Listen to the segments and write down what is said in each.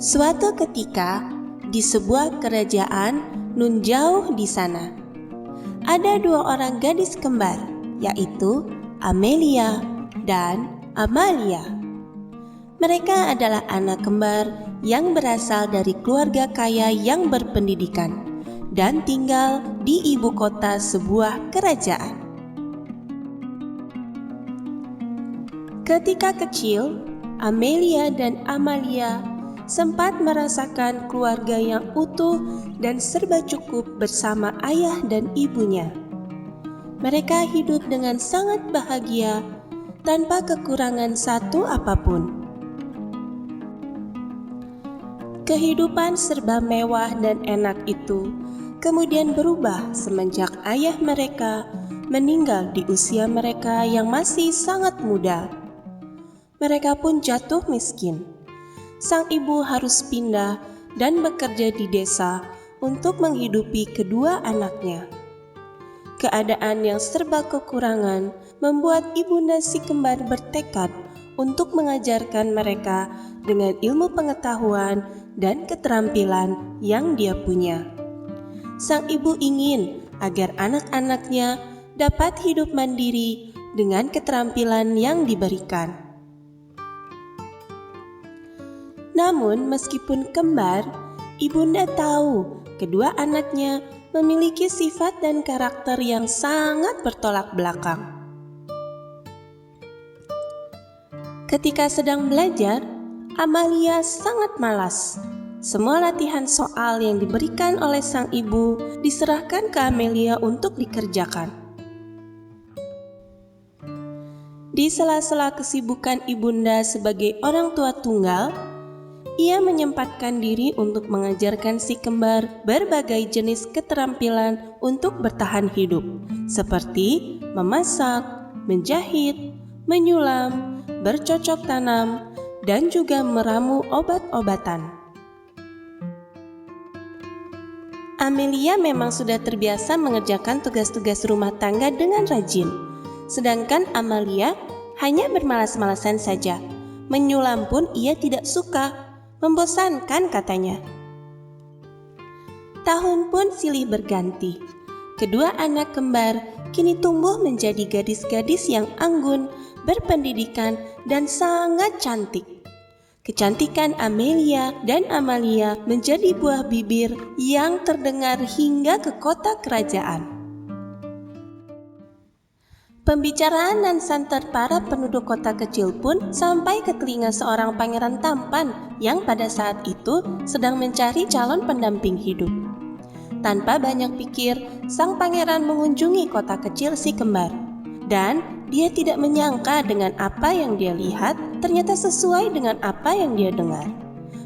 Suatu ketika, di sebuah kerajaan nun jauh di sana, ada dua orang gadis kembar, yaitu Amelia dan Amalia. Mereka adalah anak kembar yang berasal dari keluarga kaya yang berpendidikan dan tinggal di ibu kota sebuah kerajaan. Ketika kecil, Amelia dan Amalia sempat merasakan keluarga yang utuh dan serba cukup bersama ayah dan ibunya. Mereka hidup dengan sangat bahagia tanpa kekurangan satu apapun. Kehidupan serba mewah dan enak itu kemudian berubah semenjak ayah mereka meninggal di usia mereka yang masih sangat muda. Mereka pun jatuh miskin. Sang ibu harus pindah dan bekerja di desa untuk menghidupi kedua anaknya. Keadaan yang serba kekurangan membuat ibunda si kembar bertekad untuk mengajarkan mereka dengan ilmu pengetahuan dan keterampilan yang dia punya. Sang ibu ingin agar anak-anaknya dapat hidup mandiri dengan keterampilan yang diberikan. Namun meskipun kembar, ibunda tahu kedua anaknya memiliki sifat dan karakter yang sangat bertolak belakang. Ketika sedang belajar, Amalia sangat malas. Semua latihan soal yang diberikan oleh sang ibu diserahkan ke Amelia untuk dikerjakan. Di sela-sela kesibukan ibunda sebagai orang tua tunggal, ia menyempatkan diri untuk mengajarkan si kembar berbagai jenis keterampilan untuk bertahan hidup, seperti memasak, menjahit, menyulam, bercocok tanam, dan juga meramu obat-obatan. Amelia memang sudah terbiasa mengerjakan tugas-tugas rumah tangga dengan rajin, sedangkan Amalia hanya bermalas-malasan saja. Menyulam pun ia tidak suka. Membosankan katanya. Tahun pun silih berganti. Kedua anak kembar kini tumbuh menjadi gadis-gadis yang anggun, berpendidikan, dan sangat cantik. Kecantikan Amelia dan Amalia menjadi buah bibir yang terdengar hingga ke kota kerajaan. Pembicaraan dan santer para penduduk kota kecil pun sampai ke telinga seorang pangeran tampan yang pada saat itu sedang mencari calon pendamping hidup. Tanpa banyak pikir, sang pangeran mengunjungi kota kecil si kembar. Dan dia tidak menyangka dengan apa yang dia lihat ternyata sesuai dengan apa yang dia dengar.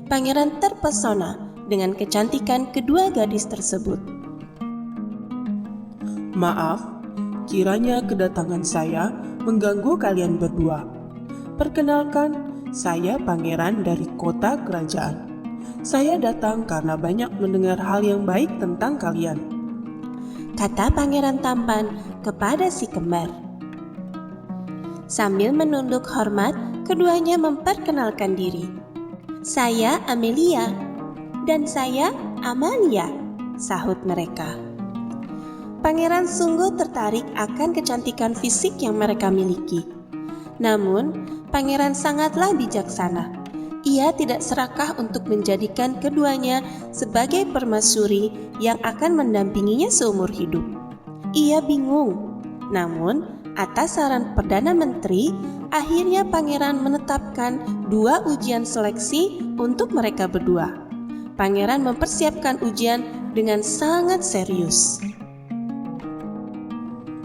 Pangeran terpesona dengan kecantikan kedua gadis tersebut. Maaf, kiranya kedatangan saya mengganggu kalian berdua. Perkenalkan, saya pangeran dari kota kerajaan. Saya datang karena banyak mendengar hal yang baik tentang kalian, kata pangeran tampan kepada si kembar. Sambil menunduk hormat, keduanya memperkenalkan diri. Saya Amelia dan saya Amalia, sahut mereka. Pangeran sungguh tertarik akan kecantikan fisik yang mereka miliki. Namun, pangeran sangatlah bijaksana. Ia tidak serakah untuk menjadikan keduanya sebagai permaisuri yang akan mendampinginya seumur hidup. Ia bingung. Namun, atas saran Perdana Menteri, akhirnya pangeran menetapkan 2 ujian seleksi untuk mereka berdua. Pangeran mempersiapkan ujian dengan sangat serius.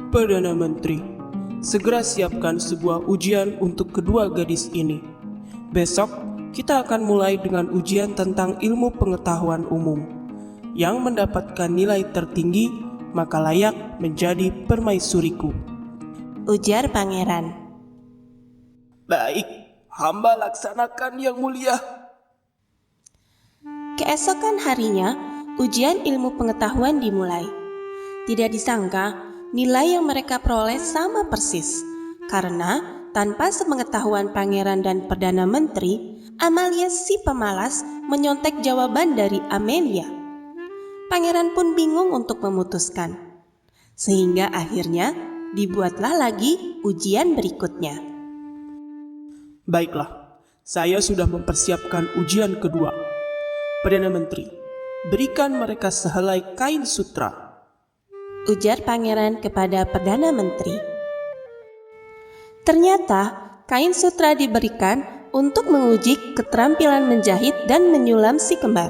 Perdana Menteri, segera siapkan sebuah ujian untuk kedua gadis ini. Besok, kita akan mulai dengan ujian tentang ilmu pengetahuan umum. Yang mendapatkan nilai tertinggi, maka layak menjadi permaisuriku, ujar pangeran. Baik, hamba laksanakan yang mulia. Keesokan harinya, ujian ilmu pengetahuan dimulai. Tidak disangka, nilai yang mereka peroleh sama persis, karena tanpa sepengetahuan pangeran dan Perdana Menteri, Amalia si pemalas menyontek jawaban dari Amelia. Pangeran pun bingung untuk memutuskan. Sehingga akhirnya dibuatlah lagi ujian berikutnya. Baiklah, saya sudah mempersiapkan ujian kedua. Perdana Menteri, berikan mereka sehelai kain sutra, ujar pangeran kepada Perdana Menteri. Ternyata kain sutra diberikan untuk menguji keterampilan menjahit dan menyulam si kembar.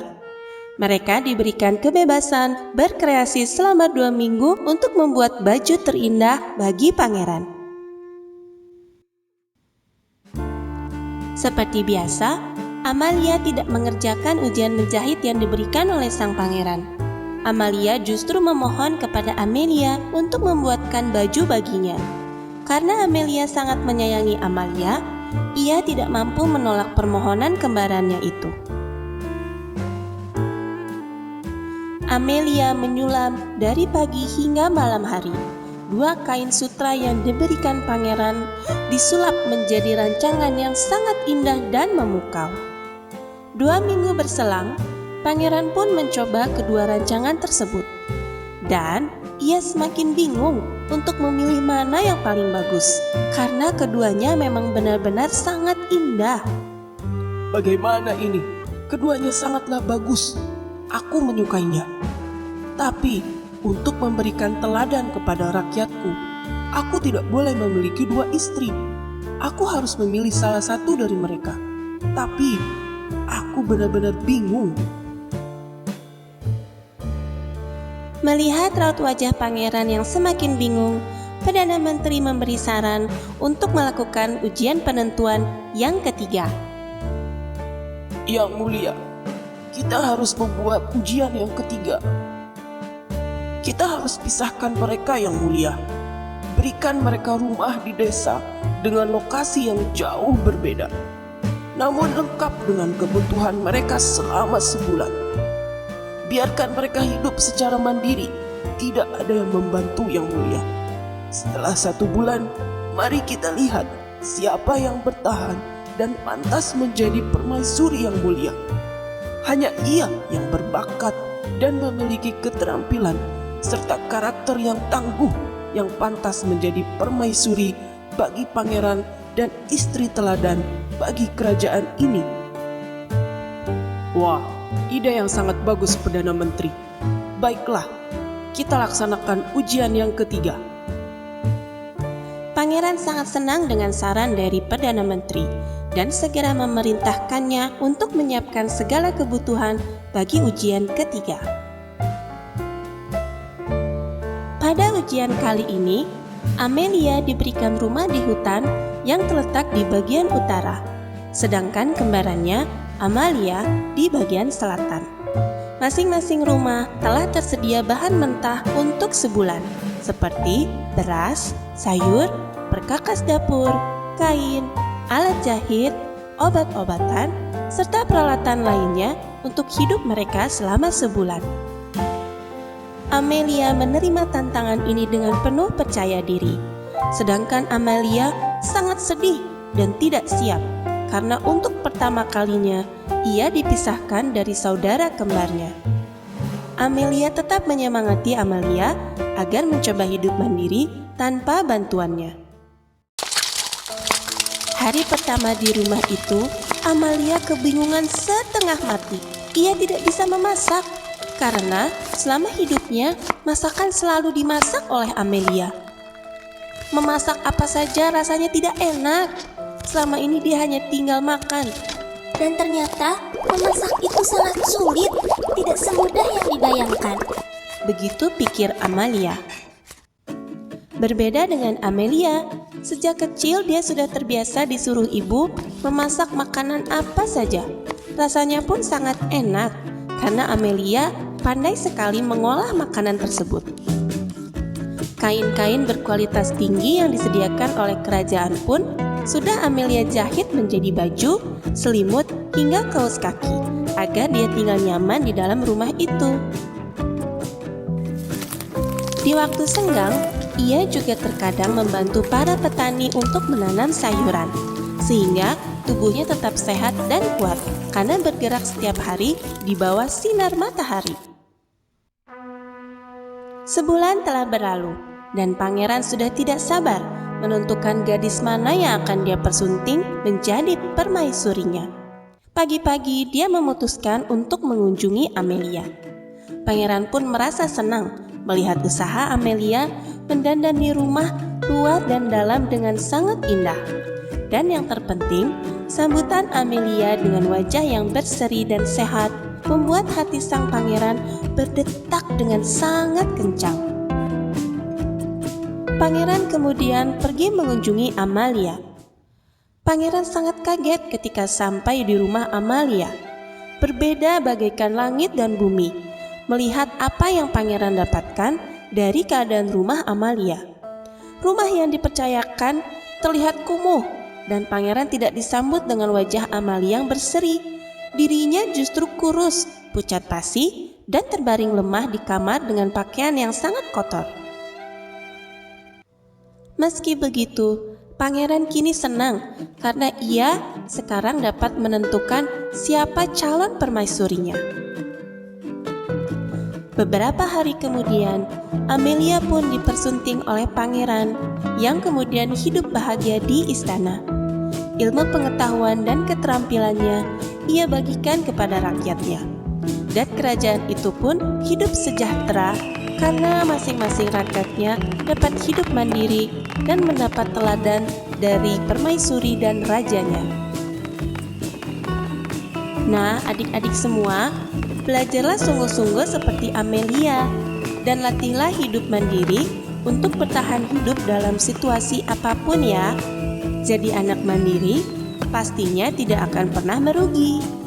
Mereka diberikan kebebasan berkreasi selama 2 minggu untuk membuat baju terindah bagi pangeran. Seperti biasa, Amalia tidak mengerjakan ujian menjahit yang diberikan oleh sang pangeran. Amalia justru memohon kepada Amelia untuk membuatkan baju baginya. Karena Amelia sangat menyayangi Amalia, ia tidak mampu menolak permohonan kembarannya itu. Amelia menyulam dari pagi hingga malam hari. 2 kain sutra yang diberikan pangeran disulap menjadi rancangan yang sangat indah dan memukau. 2 minggu berselang, pangeran pun mencoba kedua rancangan tersebut. Dan ia semakin bingung untuk memilih mana yang paling bagus, karena keduanya memang benar-benar sangat indah. Bagaimana ini? Keduanya sangatlah bagus. Aku menyukainya. Tapi untuk memberikan teladan kepada rakyatku, aku tidak boleh memiliki 2 istri. Aku harus memilih salah satu dari mereka. Tapi aku benar-benar bingung. Melihat raut wajah pangeran yang semakin bingung, Perdana Menteri memberi saran untuk melakukan ujian penentuan yang ketiga. Yang mulia, kita harus membuat ujian yang ketiga. Kita harus pisahkan mereka yang mulia. Berikan mereka rumah di desa dengan lokasi yang jauh berbeda, namun lengkap dengan kebutuhan mereka selama sebulan. Biarkan mereka hidup secara mandiri, tidak ada yang membantu yang mulia. Setelah 1 bulan, mari kita lihat siapa yang bertahan dan pantas menjadi permaisuri yang mulia. Hanya ia yang berbakat dan memiliki keterampilan serta karakter yang tangguh yang pantas menjadi permaisuri bagi pangeran dan istri teladan bagi kerajaan ini. Wah, ide yang sangat bagus, Perdana Menteri. Baiklah, kita laksanakan ujian yang ketiga. Pangeran sangat senang dengan saran dari Perdana Menteri dan segera memerintahkannya untuk menyiapkan segala kebutuhan bagi ujian ketiga. Pada ujian kali ini, Amelia diberikan rumah di hutan yang terletak di bagian utara, sedangkan kembarannya, Amalia, di bagian selatan. Masing-masing rumah telah tersedia bahan mentah untuk sebulan, seperti beras, sayur, perkakas dapur, kain, alat jahit, obat-obatan, serta peralatan lainnya untuk hidup mereka selama sebulan. Amelia menerima tantangan ini dengan penuh percaya diri, sedangkan Amalia sangat sedih dan tidak siap karena untuk pertama kalinya ia dipisahkan dari saudara kembarnya. Amelia tetap menyemangati Amalia agar mencoba hidup mandiri tanpa bantuannya. Hari pertama di rumah itu, Amalia kebingungan setengah mati. Ia tidak bisa memasak karena selama hidupnya masakan selalu dimasak oleh Amelia. Memasak apa saja rasanya tidak enak. Selama ini dia hanya tinggal makan. Dan ternyata memasak itu sangat sulit, tidak semudah yang dibayangkan. Begitu pikir Amalia. Berbeda dengan Amelia, sejak kecil dia sudah terbiasa disuruh ibu memasak makanan apa saja. Rasanya pun sangat enak karena Amelia pandai sekali mengolah makanan tersebut. Kain-kain berkualitas tinggi yang disediakan oleh kerajaan pun sudah Amelia jahit menjadi baju, selimut, hingga kaos kaki agar dia tinggal nyaman di dalam rumah itu. Di waktu senggang, ia juga terkadang membantu para petani untuk menanam sayuran, sehingga tubuhnya tetap sehat dan kuat karena bergerak setiap hari di bawah sinar matahari. Sebulan telah berlalu dan pangeran sudah tidak sabar menentukan gadis mana yang akan dia persunting menjadi permaisurinya. Pagi-pagi dia memutuskan untuk mengunjungi Amelia. Pangeran pun merasa senang melihat usaha Amelia mendandani rumah luar dan dalam dengan sangat indah. Dan yang terpenting, sambutan Amelia dengan wajah yang berseri dan sehat membuat hati sang pangeran berdetak dengan sangat kencang. Pangeran kemudian pergi mengunjungi Amalia. Pangeran sangat kaget ketika sampai di rumah Amalia. Berbeda bagaikan langit dan bumi, melihat apa yang pangeran dapatkan dari keadaan rumah Amalia. Rumah yang dipercayakan terlihat kumuh dan pangeran tidak disambut dengan wajah Amalia yang berseri. Dirinya justru kurus, pucat pasi, dan terbaring lemah di kamar dengan pakaian yang sangat kotor. Meski begitu, pangeran kini senang karena ia sekarang dapat menentukan siapa calon permaisurinya. Beberapa hari kemudian, Amelia pun dipersunting oleh pangeran yang kemudian hidup bahagia di istana. Ilmu pengetahuan dan keterampilannya ia bagikan kepada rakyatnya. Dan kerajaan itu pun hidup sejahtera karena masing-masing rakyatnya dapat hidup mandiri dan mendapat teladan dari permaisuri dan rajanya. Nah, adik-adik semua, belajarlah sungguh-sungguh seperti Amelia dan latihlah hidup mandiri untuk bertahan hidup dalam situasi apapun ya. Jadi anak mandiri pastinya tidak akan pernah merugi.